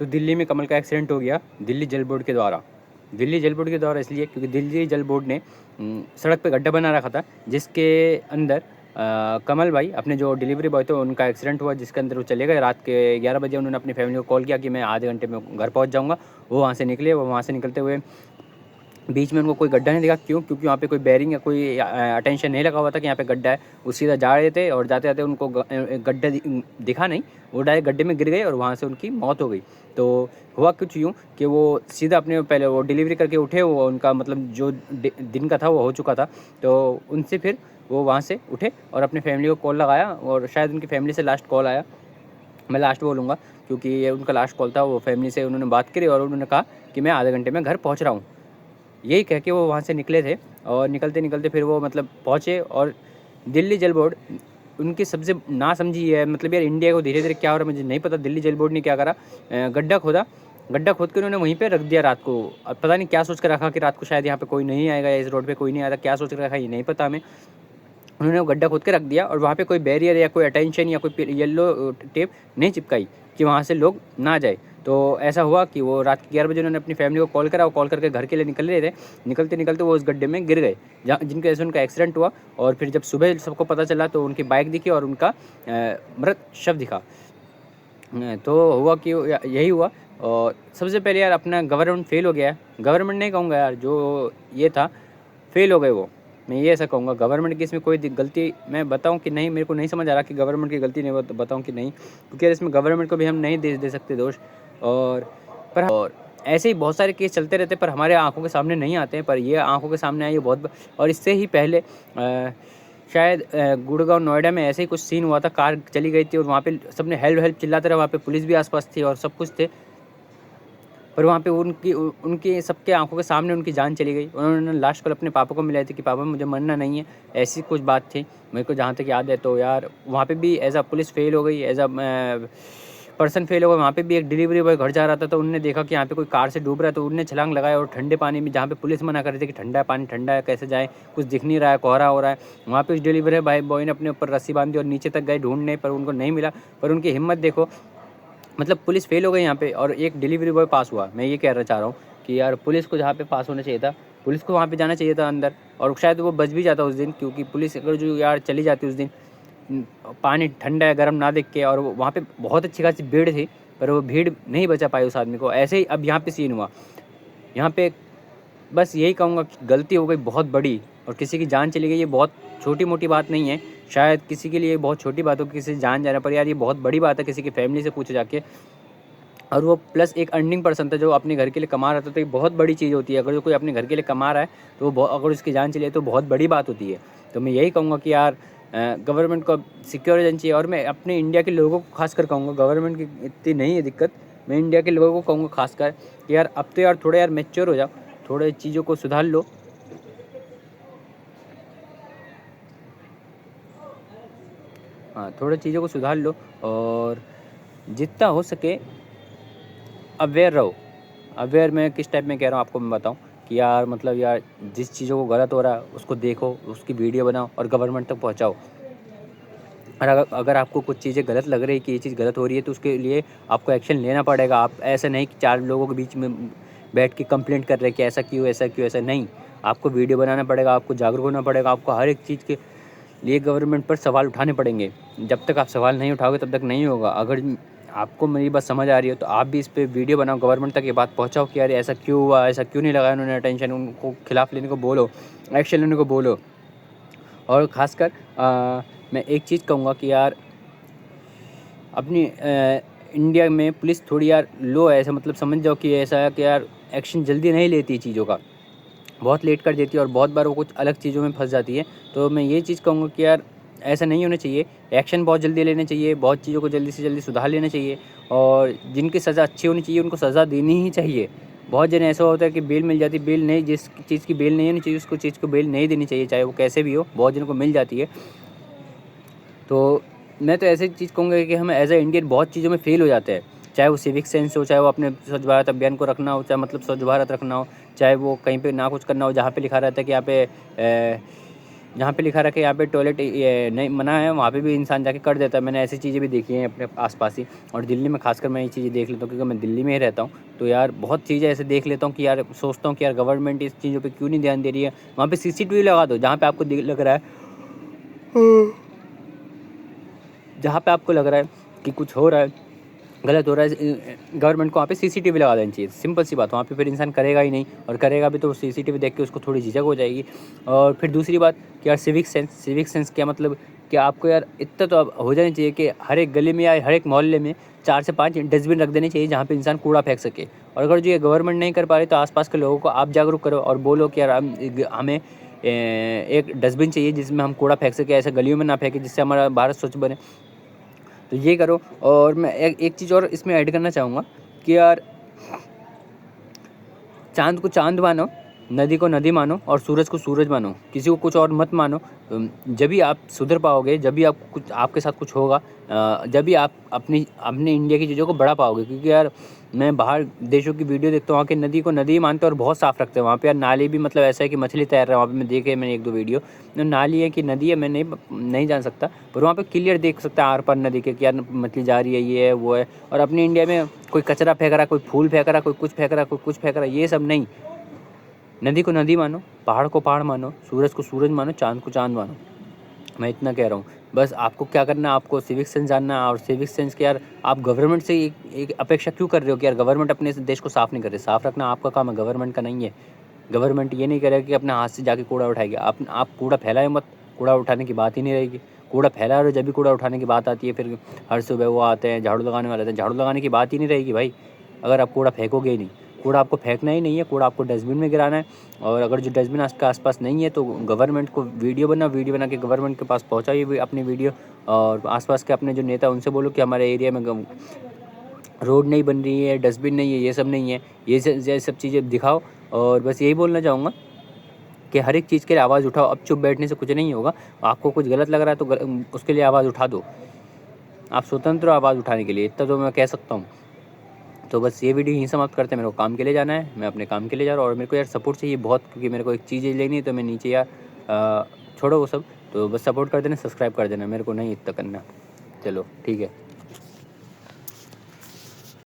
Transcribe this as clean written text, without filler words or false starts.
तो दिल्ली में कमल का एक्सीडेंट हो गया दिल्ली जल बोर्ड के द्वारा। दिल्ली जल बोर्ड के द्वारा इसलिए क्योंकि दिल्ली जल बोर्ड ने सड़क पे गड्ढा बना रखा था, जिसके अंदर कमल भाई अपने जो डिलीवरी बॉय थे उनका एक्सीडेंट हुआ, जिसके अंदर वो चले गए। रात के 11 बजे उन्होंने अपनी फैमिली को कॉल किया कि मैं आधे घंटे में घर पहुंच जाऊंगा। वो वहाँ से निकले। वो वहाँ से निकलते हुए बीच में उनको कोई गड्ढा नहीं दिखा। क्यों? क्योंकि वहाँ पे कोई बैरिंग या कोई अटेंशन नहीं लगा हुआ था कि यहाँ पे गड्ढा है। वो सीधा जा रहे थे और जाते जाते उनको गड्ढा दिखा नहीं, वो डायरेक्ट गड्ढे में गिर गए और वहाँ से उनकी मौत हो गई। तो हुआ कुछ यूँ कि वो सीधा अपने पहले वो डिलीवरी करके उठे, वो उनका मतलब जो दिन का था वो हो चुका था। तो उनसे फिर वो वहाँ से उठे और अपने फैमिली को कॉल लगाया, और शायद उनकी फैमिली से लास्ट कॉल आया, मैं लास्ट बोलूँगा क्योंकि ये उनका लास्ट कॉल था। वो फैमिली से उन्होंने बात करी और उन्होंने कहा कि मैं आधे घंटे में घर पहुँच रहा हूँ। यही कह के वो वहाँ से निकले थे और निकलते निकलते फिर वो मतलब पहुँचे। और दिल्ली जल बोर्ड उनकी सबसे ना समझी है, मतलब यार इंडिया को धीरे धीरे क्या हो रहा है मुझे नहीं पता। दिल्ली जल बोर्ड ने क्या करा, गड्ढा खोदा, गड्ढा खोद के उन्होंने वहीं पे रख दिया रात को। अब पता नहीं क्या सोच कर रखा कि रात को शायद यहाँ पे कोई नहीं आएगा या इस रोड पे कोई नहीं आएगा, क्या सोच कर रखा ये नहीं पता हमें। उन्होंने वो गड्ढा खोद के रख दिया और वहाँ पे कोई बैरियर या कोई अटेंशन या कोई येलो टेप नहीं चिपकाई कि वहाँ से लोग ना जाए। तो ऐसा हुआ कि वो रात के 11 बजे उन्होंने अपनी फैमिली को कॉल करा। वो कॉल करके घर के लिए निकल रहे थे, निकलते निकलते वो उस गड्ढे में गिर गए, जहाँ जिनकी वजह से उनका एक्सीडेंट हुआ। और फिर जब सुबह सबको पता चला तो उनकी बाइक दिखी और उनका मृत शव दिखा। तो हुआ कि यही हुआ। और सबसे पहले यार अपना गवर्नमेंट फेल हो गया है। गवर्नमेंट नहीं कहूँगा यार, जो ये था फेल हो गए वो, मैं ये ऐसा कहूँगा। गवर्नमेंट की इसमें कोई गलती मैं बताऊँ कि नहीं, मेरे को नहीं समझ आ रहा कि गवर्नमेंट की गलती नहीं बताऊँ कि नहीं, क्योंकि यार इसमें गवर्नमेंट को भी हम नहीं दे सकते दोष। और ऐसे ही बहुत सारे केस चलते रहते पर हमारे आंखों के सामने नहीं आते हैं, पर ये आंखों के सामने आई है बहुत। और इससे ही पहले शायद गुड़गांव नोएडा में ऐसे ही कुछ सीन हुआ था। कार चली गई थी और वहाँ पे सबने हेल्प हेल्प चिल्लाते रहे, वहाँ पे पुलिस भी आसपास थी और सब कुछ थे, पर वहाँ पे उनकी सबके आंखों के सामने उनकी जान चली गई। उन्होंने लास्ट कॉल अपने पापा को मिलाई थी कि पापा मुझे मरना नहीं है, ऐसी कुछ बात थी मेरे को जहाँ तक याद है। तो यार वहाँ पे भी एज अ पुलिस फेल हो गई, एज अ पर्सन फेल हो गए। वहाँ पे भी एक डिलीवरी बॉय घर जा रहा था तो उन्होंने देखा कि यहाँ पे कोई कार से डूब रहा है, तो उन्होंने छलांग लगाया और ठंडे पानी में, जहाँ पे पुलिस मना कर रही थी कि ठंडा है पानी, ठंडा है कैसे जाए, कुछ दिख नहीं रहा है, कोहरा हो रहा है, वहाँ पे उस डिलीवरी बॉय ने अपने ऊपर रस्सी बांधी और नीचे तक गए ढूंढने, पर उनको नहीं मिला। पर उनकी हिम्मत देखो, मतलब पुलिस फेल हो गई यहाँ पे और एक डिलीवरी बॉय पास हुआ। मैं ये कहना चाह रहा हूँ कि यार पुलिस को जहाँ पे पास होना चाहिए था, पुलिस को वहाँ पे जाना चाहिए था अंदर, और शायद वो बच भी जाता उस दिन, क्योंकि पुलिस अगर जो यार चली जाती उस दिन, पानी ठंडा है गर्म ना देख के, और वहाँ पे बहुत अच्छी खासी भीड़ थी पर वो भीड़ नहीं बचा पाई उस आदमी को। ऐसे ही अब यहाँ पे सीन हुआ। यहाँ पे बस यही कहूँगा कि गलती हो गई बहुत बड़ी और किसी की जान चली गई। ये बहुत छोटी मोटी बात नहीं है, शायद किसी के लिए बहुत छोटी बात हो, किसी की जान जा रहा, पर यार ये बहुत बड़ी बात है किसी की फैमिली से पूछे जाके। और वो प्लस एक अर्निंग पर्सन था जो अपने घर के लिए कमा रहा था, तो ये बहुत बड़ी चीज़ होती है। अगर जो कोई अपने घर के लिए कमा रहा है तो वो अगर उसकी जान चली है तो बहुत बड़ी बात होती है। तो मैं यही कहूँगा कि यार गवर्नमेंट को सिक्योर एजेंसी चाहिए। और मैं अपने इंडिया के लोगों को खासकर कहूँगा, गवर्नमेंट की इतनी नहीं है दिक्कत, मैं इंडिया के लोगों को कहूँगा खासकर कि यार अब तो यार थोड़ा यार मैच्योर हो जाओ, थोड़े चीज़ों को सुधार लो। हाँ, थोड़े चीज़ों को सुधार लो और जितना हो सके अवेयर रहो। अवेयर मैं किस टाइप में कह रहा हूँ आपको मैं बताऊँ कि यार मतलब यार जिस चीज़ों को गलत हो रहा है उसको देखो, उसकी वीडियो बनाओ और गवर्नमेंट तक पहुँचाओ। और अगर आपको कुछ चीज़ें गलत लग रही है कि ये चीज़ गलत हो रही है तो उसके लिए आपको एक्शन लेना पड़ेगा। आप ऐसा नहीं कि 4 लोगों के बीच में बैठ के कंप्लेंट कर रहे हैं कि ऐसा क्यों, ऐसा क्यों, ऐसा नहीं। आपको वीडियो बनाना पड़ेगा, आपको जागरूक होना पड़ेगा, आपको हर एक चीज़ के लिए गवर्नमेंट पर सवाल उठाने पड़ेंगे। जब तक आप सवाल नहीं उठाओगे तब तक नहीं होगा। अगर आपको मेरी बात समझ आ रही है तो आप भी इस पे वीडियो बनाओ, गवर्नमेंट तक ये बात पहुँचाओ कि यार ऐसा क्यों हुआ, ऐसा क्यों नहीं लगाया उन्होंने अटेंशन, उनको खिलाफ़ लेने को बोलो, एक्शन लेने को बोलो। और ख़ासकर मैं एक चीज़ कहूँगा कि यार अपनी इंडिया में पुलिस थोड़ी यार लो है, ऐसा मतलब समझ जाओ कि ऐसा है कि यार एक्शन जल्दी नहीं लेती चीज़ों का, बहुत लेट कर देती है और बहुत बार वो कुछ अलग चीज़ों में फंस जाती है। तो मैं ये चीज़ कहूँगा कि यार ऐसा नहीं होना चाहिए, एक्शन बहुत जल्दी लेना चाहिए, बहुत चीज़ों को जल्दी से जल्दी सुधार लेना चाहिए, और जिनकी सज़ा अच्छी होनी चाहिए उनको सज़ा देनी ही चाहिए। बहुत जन ऐसा होता है कि बेल मिल जाती है, बेल नहीं, जिस चीज़ की बेल नहीं होनी चाहिए उसको चीज़ को बेल नहीं देनी चाहिए, चाहे वो कैसे भी हो, बहुत जन को मिल जाती है। तो मैं तो ऐसी चीज़ कहूँगा कि हम एज ए इंडियन बहुत चीज़ों में फेल हो जाते हैं, चाहे वो सिविक सेंस हो, चाहे वो अपने स्वच्छ भारत अभियान को रखना हो, चाहे मतलब स्वच्छ भारत रखना हो, चाहे वो कहीं पे ना कुछ करना हो जहाँ पे लिखा रहता है कि यहाँ पे जहाँ पे लिखा रखे यहाँ पे टॉयलेट ये नहीं मना है, वहाँ पे भी इंसान जाके कर देता है। मैंने ऐसी चीज़ें भी देखी हैं अपने आसपास ही, और दिल्ली में खासकर मैं ये चीज़ें देख लेता हूँ क्योंकि मैं दिल्ली में ही रहता हूँ। तो यार बहुत चीज़ें ऐसे देख लेता हूँ कि यार सोचता हूँ कि यार गवर्नमेंट इस चीज़ों पे क्यों नहीं ध्यान दे रही है। वहाँ पे CCTV लगा दो, जहाँ पे आपको लग रहा है जहाँ पे आपको लग रहा है कि कुछ हो रहा है, गलत हो रहा है, गवर्नमेंट को वहाँ पे CCTV लगा देनी चाहिए। सिंपल सी बात, वहाँ पे फिर इंसान करेगा ही नहीं, और करेगा भी तो CCTV देख के उसको थोड़ी झिझक हो जाएगी। और फिर दूसरी बात कि यार सिविक सेंस क्या मतलब कि आपको यार इतना तो अब हो जाना चाहिए कि हर एक गली में या हर एक मोहल्ले में 4 से 5 डस्टबिन रख देने चाहिए जहाँ पे इंसान कूड़ा फेंक सके। और अगर जो ये गवर्नमेंट नहीं कर पा रही तो आसपास के लोगों को आप जागरूक करो और बोलो कि यार हमें एक डस्टबिन चाहिए जिसमें हम कूड़ा फेंक सके, ऐसे गलियों में ना फेंके, जिससे हमारा भारत स्वच्छ बने। तो ये करो। और मैं एक चीज़ और इसमें ऐड करना चाहूँगा कि यार चाँद को चाँद मानो, नदी को नदी मानो और सूरज को सूरज मानो, किसी को कुछ और मत मानो। जब भी आप सुधर पाओगे, जब भी आप कुछ आपके साथ कुछ होगा, जब भी आप अपने इंडिया की चीज़ों को बढ़ा पाओगे। क्योंकि यार मैं बाहर देशों की वीडियो देखता हूँ, वहाँ की नदी को नदी ही मानते हैं और बहुत साफ़ रखते हैं। वहाँ पे यार नाली भी मतलब ऐसा है कि मछली तैर रहा है वहाँ पे, मैं देखे मैंने 1-2 वीडियो। नाली है कि नदी है मैं नहीं जान सकता, पर वहाँ पे क्लियर देख सकता है आर पार नदी के कि यार मछली जा रही है, ये है वो है। और अपने इंडिया में कोई कचरा फेंक रहा है, कोई फूल फेंक रहा है, कोई कुछ फेंक रहा है, कोई कुछ फेंक रहा है, ये सब नहीं। नदी को नदी मानो, पहाड़ को पहाड़ मानो, सूरज को सूरज मानो, चाँद को चाँद मानो। मैं इतना कह रहा हूँ। बस आपको क्या करना है, आपको सिविक सेंस जानना है। और सिविक सेंस के यार आप गवर्नमेंट से एक अपेक्षा क्यों कर रहे हो कि यार गवर्नमेंट अपने देश को साफ़ नहीं कर रही। साफ़ रखना आपका काम है, गवर्नमेंट का नहीं है। गवर्नमेंट ये नहीं करेगा कि अपने हाथ से जाके कूड़ा उठाएगी। आप कूड़ा फैलाए मत, कूड़ा उठाने की बात ही नहीं रहेगी। कूड़ा फैला रहे हो जब भी कूड़ा उठाने की बात आती है, फिर हर सुबह वो आते हैं झाड़ू लगाने वाले आते हैं, झाड़ू लगाने की बात ही नहीं रहेगी भाई, अगर आप कूड़ा फेंकोगे ही नहीं। कूड़ा आपको फेंकना ही नहीं है, कूड़ा आपको डस्टबिन में गिराना है। और अगर जो डस्टबिन आपके आसपास नहीं है तो गवर्नमेंट को वीडियो बना के गवर्नमेंट के पास पहुँचाइए अपनी वीडियो। और आसपास के अपने जो नेता उनसे बोलो कि हमारे एरिया में रोड नहीं बन रही है, डस्टबिन नहीं है, ये सब नहीं है, ये सब चीज़ें दिखाओ। और बस यही बोलना चाहूँगा कि हर एक चीज़ के लिए आवाज़ उठाओ। अब चुप बैठने से कुछ नहीं होगा। आपको कुछ गलत लग रहा है तो उसके लिए आवाज़ उठा दो। आप स्वतंत्र हो आवाज़ उठाने के लिए, इतना तो मैं कह सकता हूँ। तो बस ये वीडियो यहीं समाप्त करते हैं। मेरे को काम के लिए जाना है, मैं अपने काम के लिए जा रहा हूँ। और मेरे को यार सपोर्ट चाहिए बहुत, क्योंकि मेरे को एक चीज़ लेनी है। तो मैं नीचे यार छोड़ो वो सब, तो बस सपोर्ट कर देना, सब्सक्राइब कर देना, मेरे को नहीं इतना करना। चलो ठीक है।